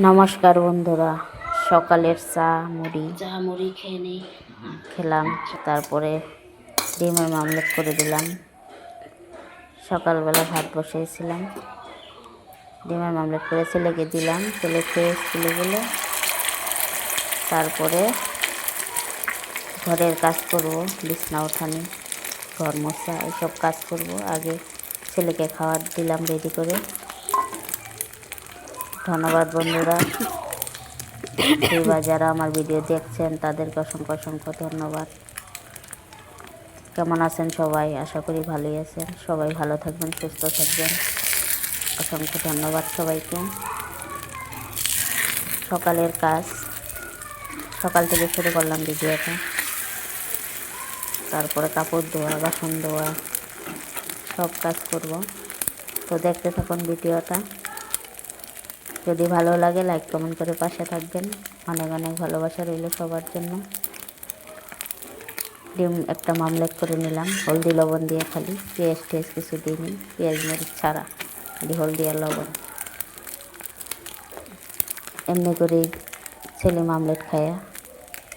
নমস্কার বন্ধুরা, সকালের মুড়ি খেয়ে নিই। খেলাম, তারপরে ডিমের মামলেট করে দিলাম। সকালবেলা ভাত বসিয়েছিলাম, ডিমের মামলেট করে ছেলেকে দিলাম, ছেলে খেয়ে স্কুলে গেলে তারপরে ঘরের কাজ করব, বিছনা ওঠানি, ঘর মোছা, এইসব কাজ করব। আগে ছেলেকে খাবার দিলাম রেডি করে। ধন্যবাদ বন্ধুরা, যারা আমার ভিডিও দেখছেন তাদেরকে অসংখ্য অসংখ্য ধন্যবাদ। কেমন আছেন সবাই? আশা করি ভালোই আছেন। সবাই ভালো থাকবেন, সুস্থ থাকবেন। অসংখ্য ধন্যবাদ সবাইকে। সকালের কাজ সকাল থেকে শুরু করলাম ভিডিওটা। তারপরে কাপড় ধোয়া, বাসন ধোয়া, সব কাজ করব। তো দেখতে থাকুন ভিডিওটা। যদি ভালো লাগে লাইক কমেন্ট করে পাশে থাকবেন। অনেক অনেক ভালোবাসা রইল সবার জন্য। ডিম একটা মামলেট করে নিলাম, হলদি লবণ দিয়ে, খালি পেঁয়াজ টেয়াজ কিছু দিইনি, পেঁয়াজ মরিচ ছাড়া, খালি হলদি আর লবণ। এমনি করেই ছেলে মামলেট খায়া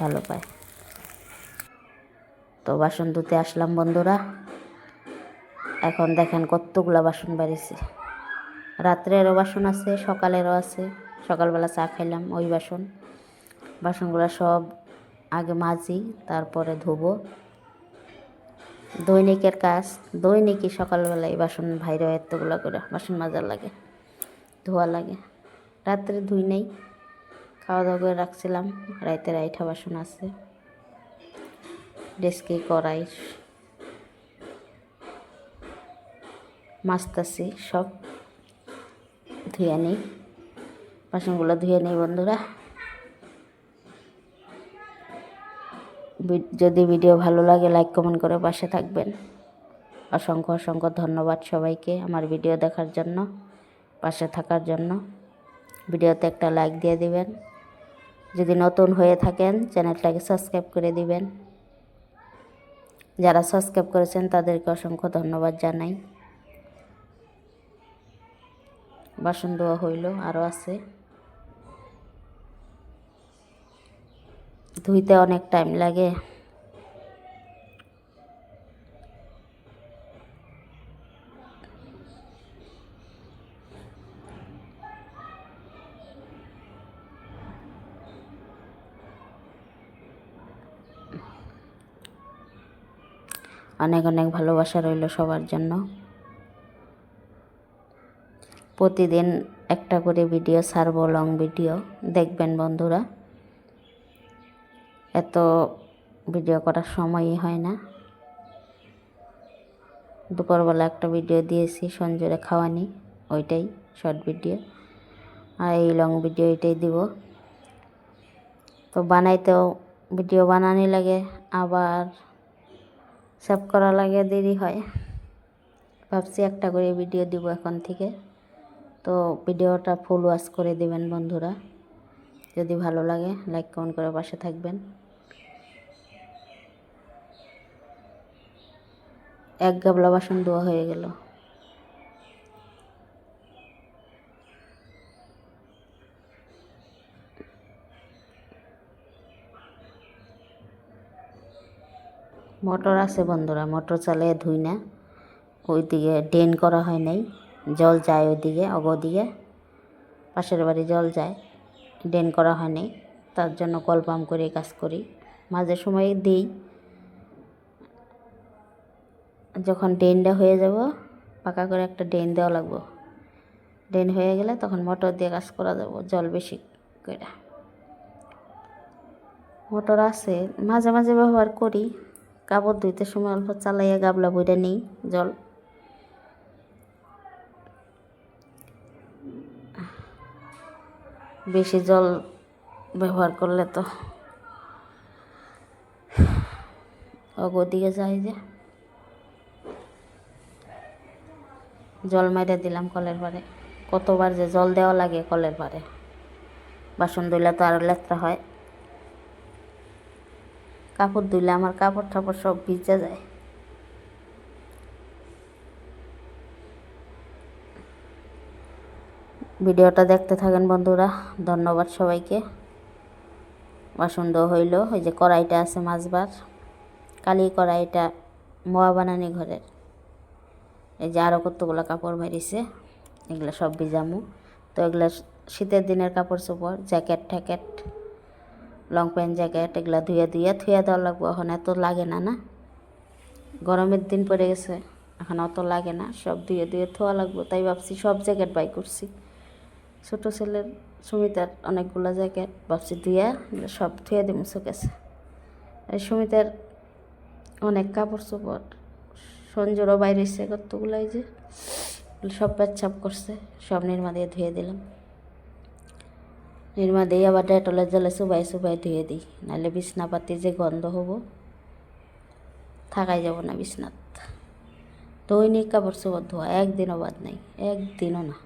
ভালো পায়। তো বাসন ধুতে আসলাম বন্ধুরা। এখন দেখেন কতগুলা বাসন বাড়িছে। রাত্রেরও বাসন আছে, সকালেরও আছে। সকালবেলা চা খাইলাম ওই বাসনগুলো সব আগে মাজি, তারপরে ধোবো। দৈনিকের কাজ, দৈনিকই সকালবেলায় বাসন ভাইরা এতগুলো করে বাসন মাজার লাগে, ধোয়া লাগে। রাত্রে ধুই নেই, খাওয়া দাওয়া করে রাখছিলাম। রাইতের আইঠা বাসন আছে, ডেস্কি কড়াই মাছতাছি, সব ধুয়ে নিই। বাসনগুলো ধুয়ে নিই বন্ধুরা। যদি ভিডিও ভালো লাগে লাইক কমেন্ট করে পাশে থাকবেন। অসংখ্য অসংখ্য ধন্যবাদ সবাইকে আমার ভিডিও দেখার জন্য, পাশে থাকার জন্য। ভিডিওতে একটা লাইক দিয়ে দিবেন। যদি নতুন হয়ে থাকেন চ্যানেলটাকে সাবস্ক্রাইব করে দিবেন। যারা সাবস্ক্রাইব করেছেন তাদেরকে অসংখ্য ধন্যবাদ জানাই। বাসন ধোয়া হইল, আরও আছে। ধুইতে অনেক টাইম লাগে। অনেক অনেক ভালোবাসা রইল সবার জন্য। প্রতিদিন একটা করে ভিডিও ছাড়বো, লং ভিডিও দেখবেন বন্ধুরা। এত ভিডিও করার সময়ই হয় না। দুপুরবেলা একটা ভিডিও দিয়েছি সঞ্জুরে খাওয়ানি, ওইটাই শর্ট ভিডিও। আর এই লং ভিডিও এটাই দিব। তো বানাইতেও ভিডিও বানানি লাগে, আবার সেভ করা লাগে, দেরি হয়। ভাবছি একটা করে ভিডিও দিব এখন থেকে। তো ভিডিওটা ফুল ওয়াচ করে দিবেন বন্ধুরা। যদি ভালো লাগে লাইক কমেন্ট করে পাশে থাকবেন। এক গাবলা বাসন ধোয়া হয়ে গেল। মোটর আছে বন্ধুরা, মোটর চালিয়ে ধুই না। ওইদিকে ড্রেন করা হয় নাই, জল যায় ওইদিকে, ওদিকে পাশের বাড়ি জল যায়, ড্রেন করা হয় নাই। তার জন্য কল পাম্প করে কাজ করি। মাঝে সময় দিই, যখন ড্রেনটা হয়ে যাব পাকা করে একটা ড্রেন দেওয়া লাগবো। ড্রেন হয়ে গেলে তখন মোটর দিয়ে কাজ করা যাব, জল বেশি করে। মোটর আছে, মাঝে মাঝে ব্যবহার করি। কাপড় ধুইতে সময় অল্প চালাইয়া গাবলা বইটা নিই জল। বেশি জল ব্যবহার করলে তো ওদিকে যায়, যে জল মেরে দিলাম কলের পাড়ে। কতবার যে জল দেওয়া লাগে কলের পাড়ে, বাসন ধুইলে তো আরও লেত্রা হয়। কাপড় ধুইলে আমার কাপড় টাপড় সব ভিজে যায়। ভিডিওটা দেখতে থাকেন বন্ধুরা। ধন্যবাদ সবাইকে। বাসন দেওয়া হইল, ওই যে কড়াইটা আছে মাছবার, কালি কড়াইটা মোয়া বানানি ঘরের। এই যে আরও কতগুলো কাপড় বেরিয়েছে, এগুলো সব ভিজামু। তো এগুলো শীতের দিনের কাপড় চোপড়, জ্যাকেট ট্যাকেট, লং প্যান্ট জ্যাকেট, এগুলো ধুয়ে থুয়ে দেওয়া লাগবো। এখন এত লাগে না, না গরমের দিন পড়ে গেছে, এখন অত লাগে না। সব ধুয়ে থোয়া লাগবো, তাই ভাবছি সব জ্যাকেট বাই করছি। ছোটো ছেলের সুমিতার অনেকগুলো জ্যাকেট ভাবছি সব ধুয়ে দিব শোকেছে। এই সুমিতার অনেক কাপড় চোপড়, সঞ্জুরও বাইরে এসে কতগুলাই যে সব পেচ্ছাপ করছে, সব নির্মা দিয়ে ধুয়ে দিলাম। নির্মা দিয়ে আবার ডেটলের জলে চুবাই ধুয়ে দিই, নাহলে বিছনাপাতি যে গন্ধ হবো, থাকাই যাব না বিছনাত। দৈনিক কাপড় চোপড় ধোয়া, একদিনও বাদ নাই, একদিনও না।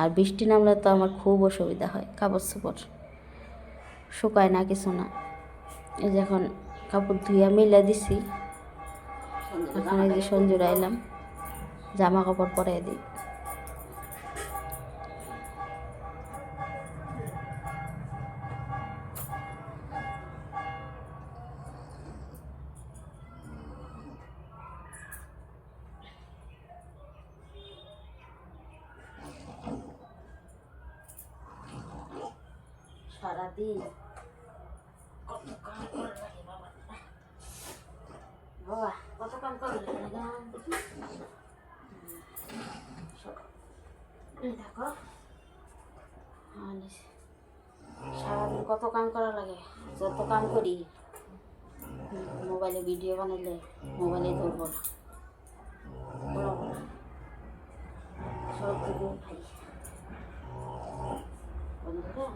আর বৃষ্টি নামলে তো আমার খুব অসুবিধা হয়, কাপড় চোপড় শুকায় না, কিছু না। এই যে এখন কাপড় ধুইয়া মিলে দিছি, এখন এই যে সঞ্জুর আইলাম, জামা কাপড় পরাই দিই। সারাদিন কত কাম করা লাগে বাবা, বাবা কত কাম করা লাগে না। দেখো সারাদিন কত কাম করা লাগে, যত কাম করি মোবাইলে ভিডিও বানাইলে মোবাইলে ধরবো না, সব ভিডিও খাই বন্ধুরা।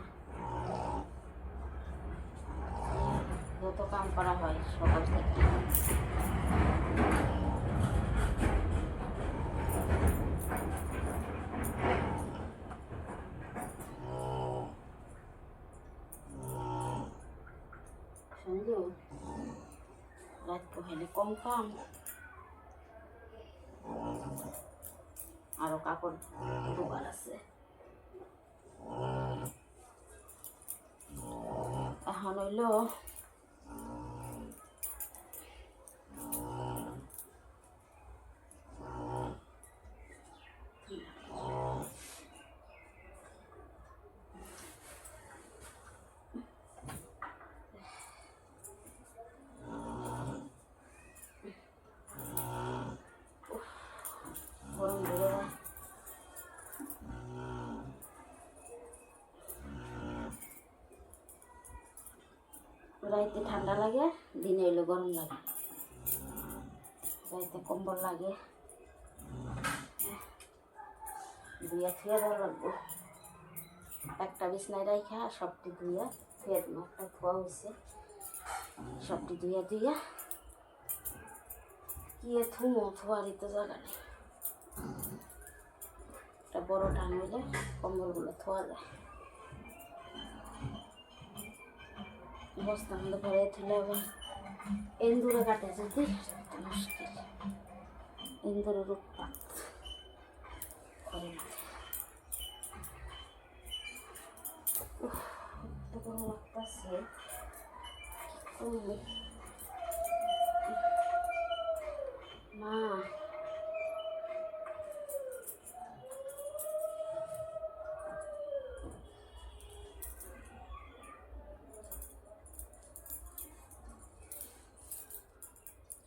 যত কাম করা হয় সকাল থেকে, সঞ্জু রাত পোহাইলে কম কাম, আরো কাপড় ধোবার আছে। এখন হইল গরম ধরে রাইতে ঠান্ডা লাগে, দিনে হইলে গরম লাগে। রাইতে কম্বল লাগে, ধুইয়া থুয়ে দেওয়া লাগবো। একটা বিছনায় রাইখা সবটি ধুইয়া থুয়ে দিব, একটা ধোয়া হয়েছে, সবটি ধুইয়া কি থুমো, থোয়ারই তো জায়গা নেই। একটা বড় টান হইলে কম্বলগুলো থোয়া যায়। বস্তার মধ্যে ভরে থুলে আবার এন্দুরে কাটে যদি মুশকিল, এন্দুরের উৎপাত করে না। গরম লাগতেছে, মা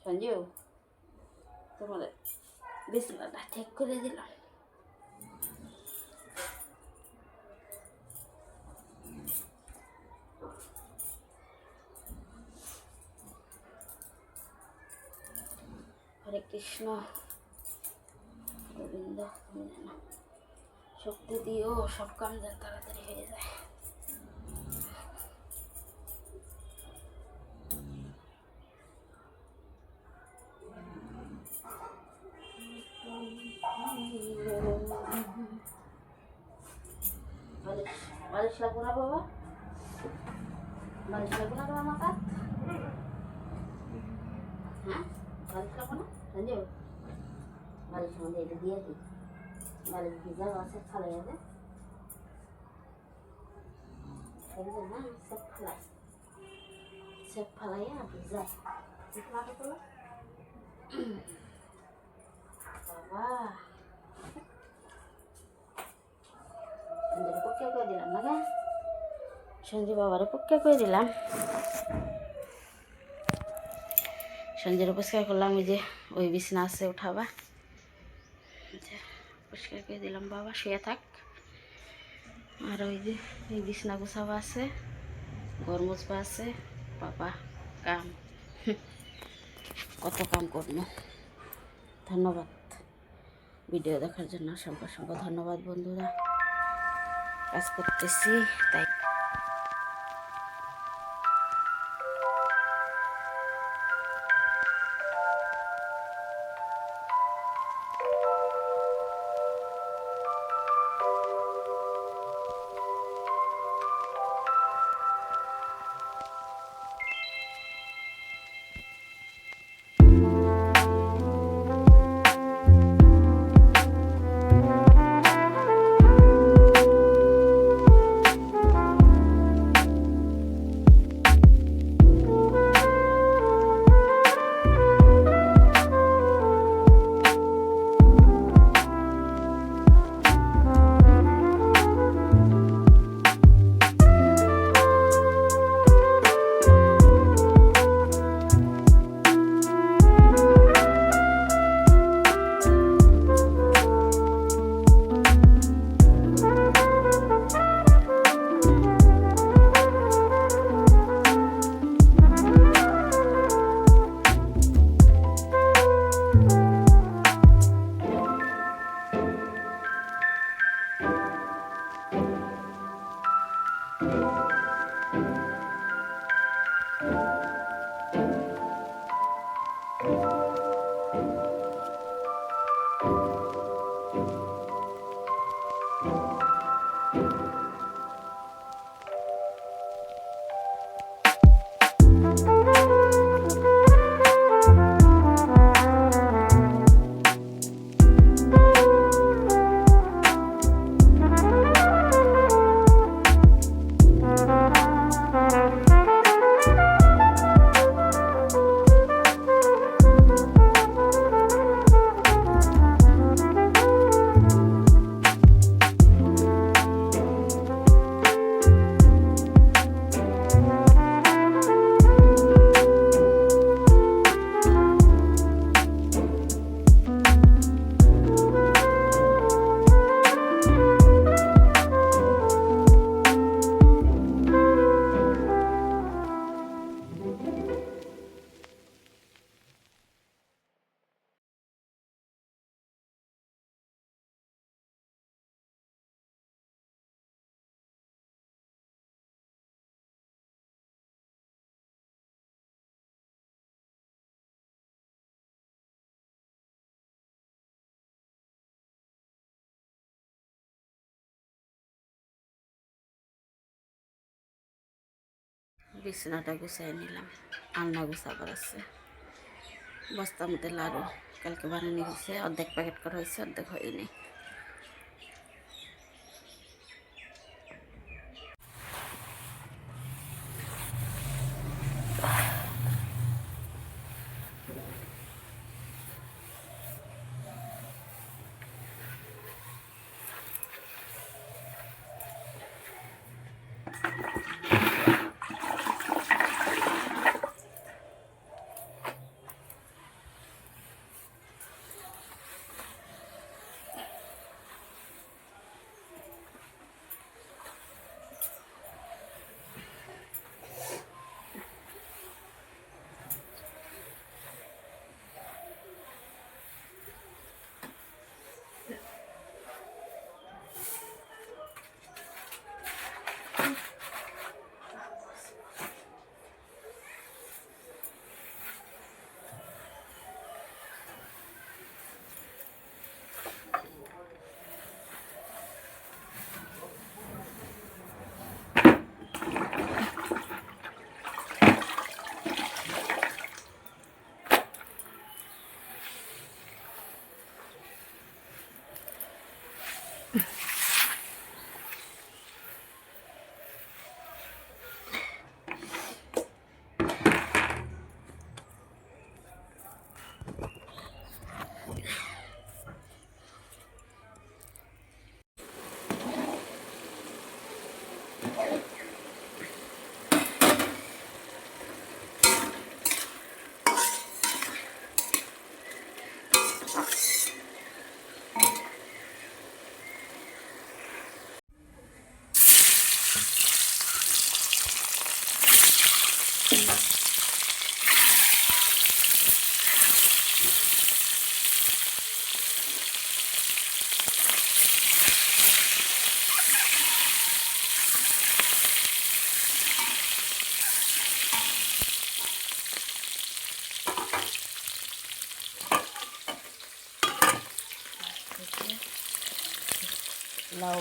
সঞ্জু তোমার বিছানাটা ঠিক করে দিলাম। হরে কৃষ্ণ, গোবিন্দ শক্তি দিও, সব কাম যেন তাড়াতাড়ি হয়ে যায়। বালিশ লাগবো না বাবা, বালিশ লাগবো না তোমার মাথা, হ্যাঁ বালিশ লাগবো না সঞ্জু, বালিশ মধ্যে এটা দিয়ে দিই, বালিশ ভিজা আছে ছাড়াই যাবে। দেখবেন না সেপ ফেলাই, সেপ ফেলাইয়া ভিজায় চিকনাটা তো বাবা সঞ্জয় পক্ষে করে দিলাম না গা, সঞ্জয় বাবারে পক্ষে করে দিলাম। সঞ্জয়ের পরিষ্কার করলাম, ওই যে ওই বিছনা আছে উঠাবা, পরিষ্কার করে দিলাম, বাবা শুয়ে থাক। আর ওই যে এই বিছনা গুছাবা আছে, ঘর মুছবা আছে, বাবা কাম কত কাম করবো। ধন্যবাদ ভিডিও দেখার জন্য, অসংখ্য অসংখ্য ধন্যবাদ বন্ধুরা। কাজ করতেছি তাই। বিছানাটা গুছাই নিলাম, আলনা গুছাবার আছে। বস্তার মধ্যে লাড়ু কালকে বানানো হয়েছে, অর্ধেক প্যাকেট করা হয়েছে, অর্ধেক হয়নি। লাউ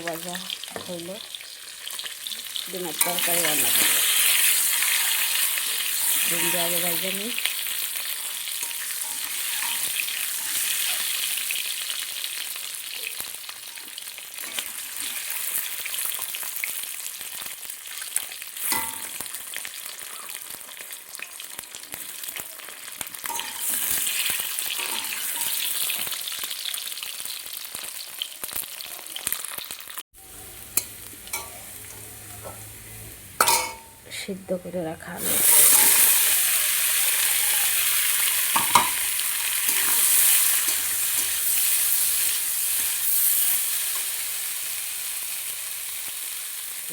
ভাজা হইল, ডিমের তরকারি রান্না করব। ডিম দিয়ে আগে ভাজা নিই। সিদ্ধ করে রাখা আলু,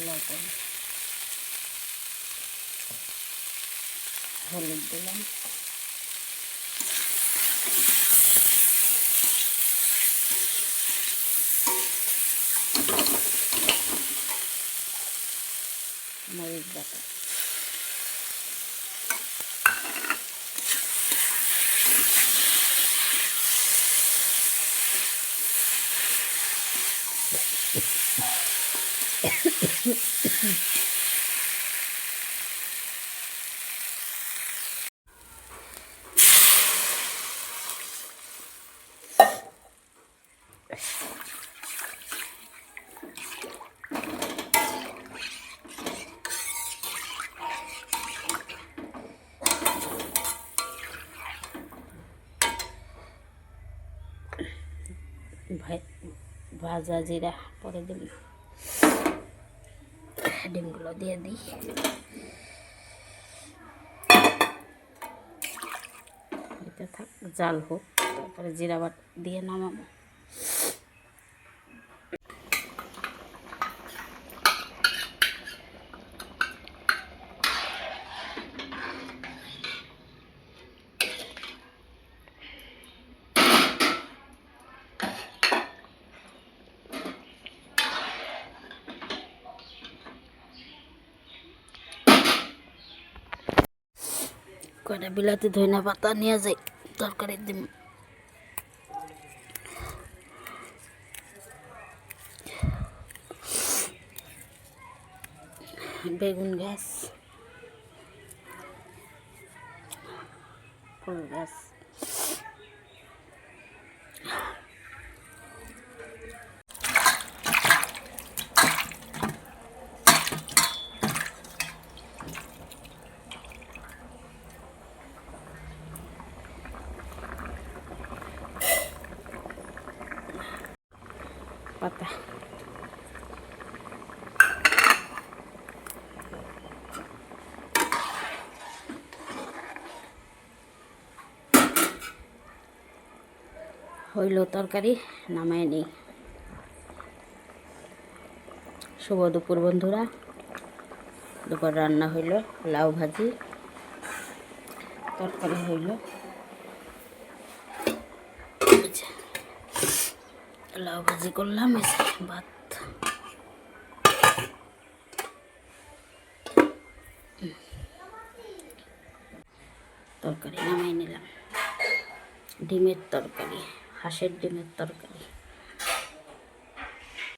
লবণ, হলুদ দিলাম, মরিচ বাটা, ভাজা জিরা পরে দিন, ডিমগুলো দিয়ে দিই। এটা থাক, জাল হোক, তারপরে জিরা বাটা দিয়ে নামাবো। কয়টা বিলাতি ধনিয়া পাতা নিয়ে যাই, তরকারি দিম। বেগুন গাছ, ফুল গাছ, পাতা, হইল তরকারি, নামায় নেই। শুভ দুপুর বন্ধুরা, দুপুর রান্না হইল লাউ ভাজি, তরকারি হইল, লাউ ভাজি করলাম, ভাত। তরকারি নামাই নিলাম, ডিমের তরকারি, হাঁসের ডিমের তরকারি।